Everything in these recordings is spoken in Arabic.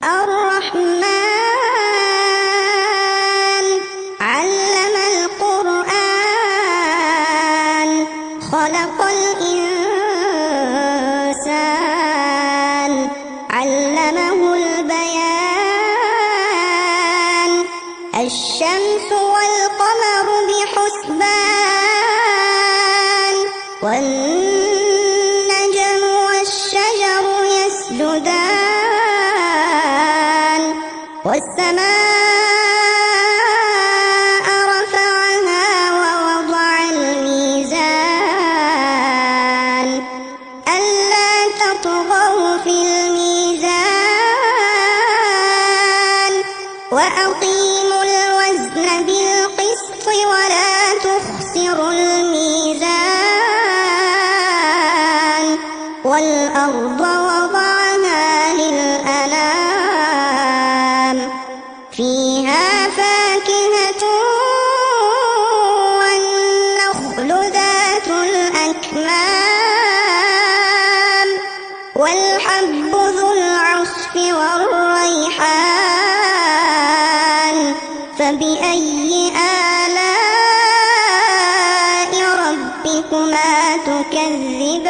الرحمن علم القرآن خلق الإنسان علمه البيان الشمس والقمر بحسبان والنجم والشجر يسجدان والسماء رفعها ووضع الميزان ألا تطغوا في الميزان وأقيموا الوزن بالقسط ولا تخسروا الميزان والأرض وضعها للأنام فيها فاكهة والنخل ذات الأكمام والحب ذو العصف والريحان فبأي آلاء ربكما تكذبان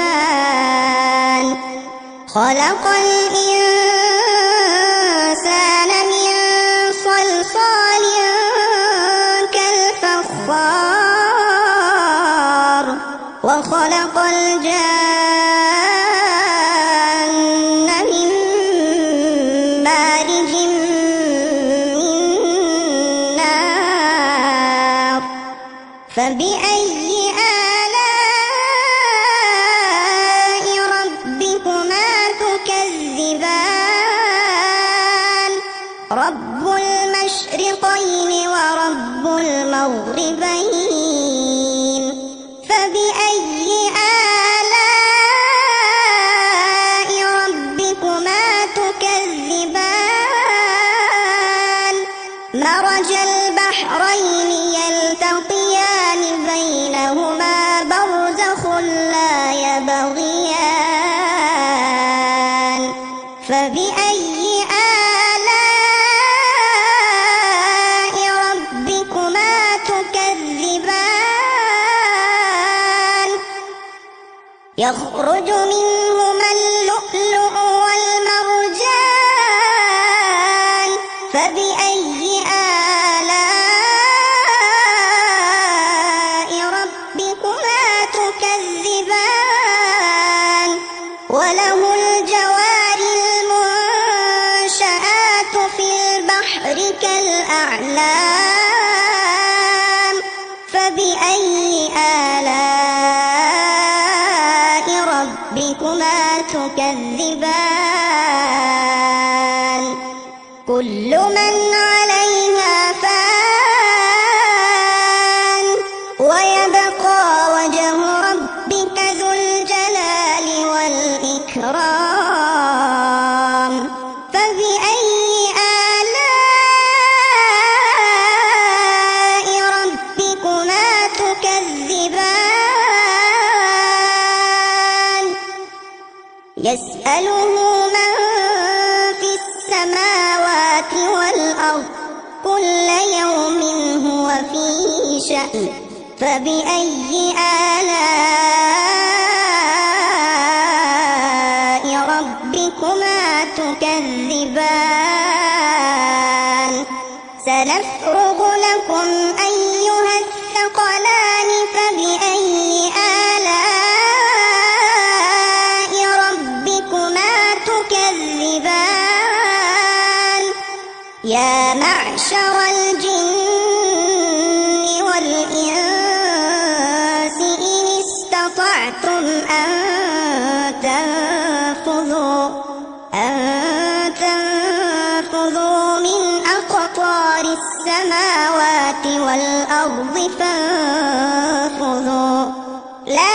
خلق الإنسان من صلصال كالفخار وخلق الجان من مارج من نار فبأي آلاء ربكما تكذبان رب المشرقين ورب المغربين فبأي آلاء ربكما تكذبان مرج البحرين يلتقيان بينهما برزخ لا يبغيان فبأي آلاء ربكما تكذبان يخرج منهما اللؤلؤ والمرجان فبأي آلاء ربكما تكذبان وله الجوار المنشآت في البحر كالأعلام فبأي آلاء ربكما تكذبان كل من عليها فان ويبقى وجه ربك ذو الجلال والإكرام فبأي آلاء ربكما تكذبان يسأله من في السماوات والأرض كل يوم هو في شأن فبأي آلاء ربكما تكذبان سنفرغ لكم أيها الثقلان فبأي آلاء ربكما تكذبان يا معشر الجن والإنس إن استطعتم أن تنفذوا من أقطار السماوات والأرض فانفذوا لا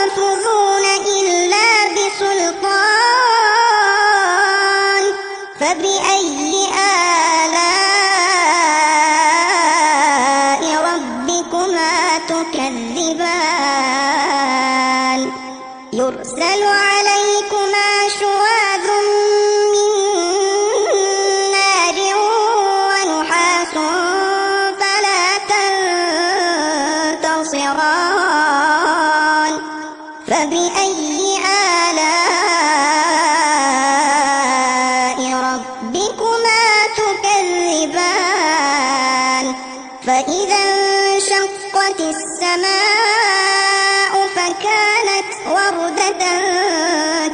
تنفذون إلا بسلطان فبأي آلاء ربكما تكذبان يرسل عليكما شواظ من فإذا انشقت السماء فكانت وردة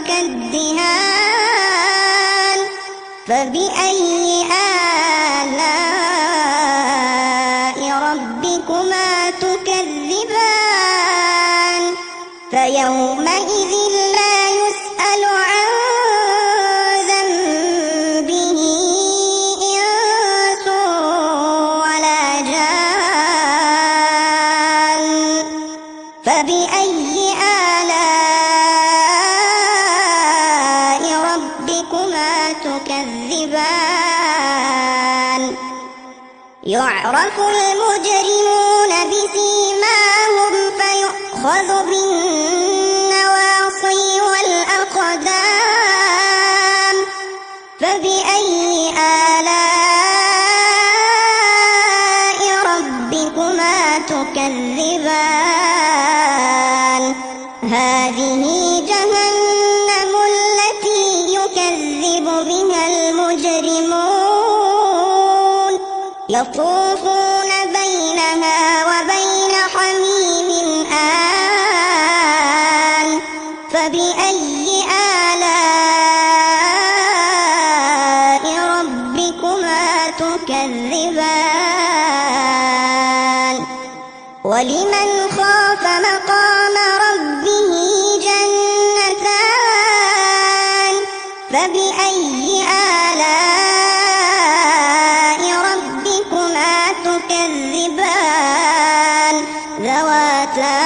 كالدهان فبأي آلاء ربكما تكذبان فيومئذ لا يسأل عن ذنبه إنس ولا جان فبأي آلاء ربكما تكذبان يعرف المجرمون بسيماهم فيؤخذ بالنواصي والأقدام فبأي آلاء ربكما تكذبان هذه جهنم التي يكذب بها المجرمون يطوفون بينها وبين حميم آن فبأي آلاء ربكما تكذبان ولمن خاف مقام ربه جنتان فبأي آلاء ربكما تكذبان ذواتا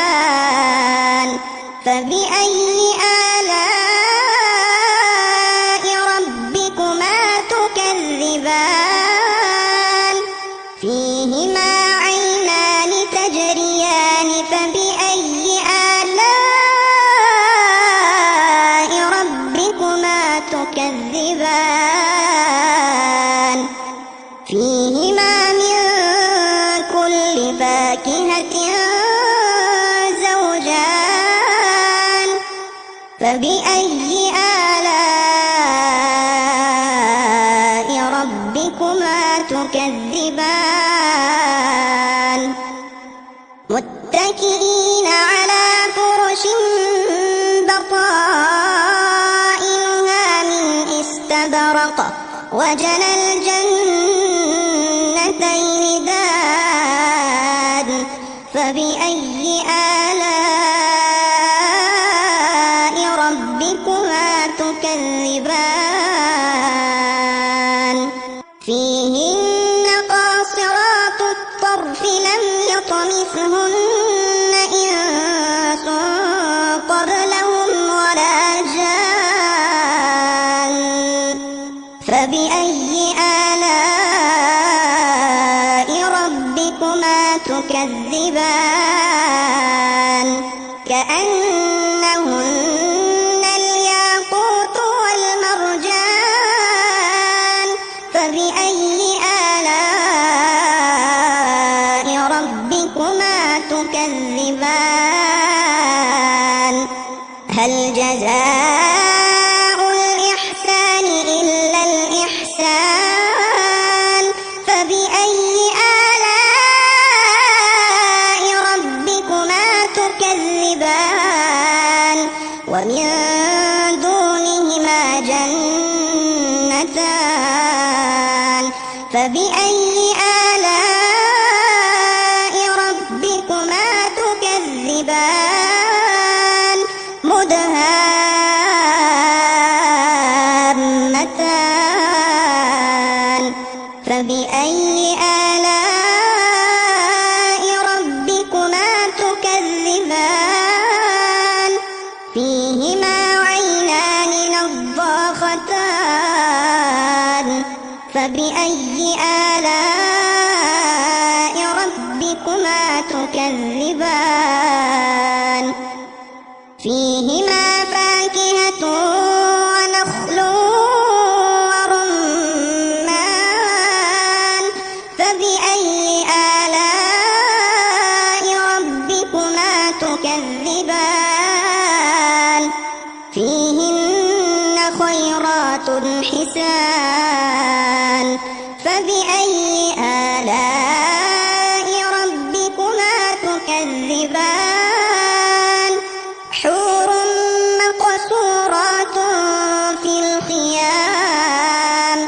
أفنان فبأي آلاء ربكما تكذبان فيهما عينان تجريان فبأي آلاء ربكما تكذبان فيهما من كل فاكهة زوجان فبأي آلاء ربكما تكذبان متكئين على فرش بطائنها من استبرق وجنى الجنتين دان فبأي آلاء ربكما تكذبان فيهن قاصرات الطرف لم يطمثهن إنس قبلهم ولا جان فبأي آلاء ربكما تكذبان كأنهن الياقوت والمرجان فبأي آلاء ربكما تكذبان هل جزاء الإحسان إلا الإحسان فبأي آلاء ربكما تكذبان ومن دونهما جنتان فبأي آلاء ربكما تكذبان مدهامتان فبأي آلاء ربكما تكذبان فيهما عينان نضاختان فبأي آلاء ربكما تكذبان فيهما فاكهة ونخل ورمان فبأي آلاء ربكما تكذبان فيهن خيرات حسان فبأي آلاء ربكما تكذبان حور مقصورات في الخيام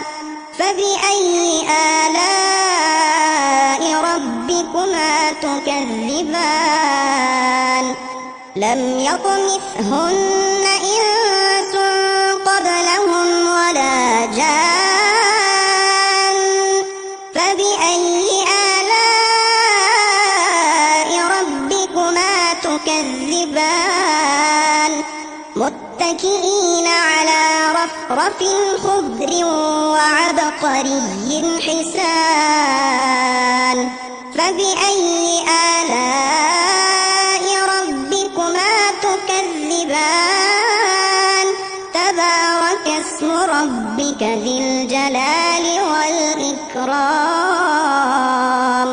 فبأي آلاء ربكما تكذبان لم يطمثهن إنس قبلهم ولا جان فبأي آلاء ربكما تكذبان متكئين على رفرف خضر وعبقري حسان فبأي آلاء ربكما تكذبان تبارك اسم ربك ذي الجلال والإكرام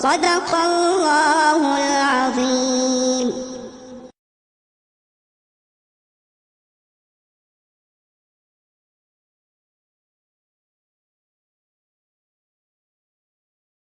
صدق الله العظيم.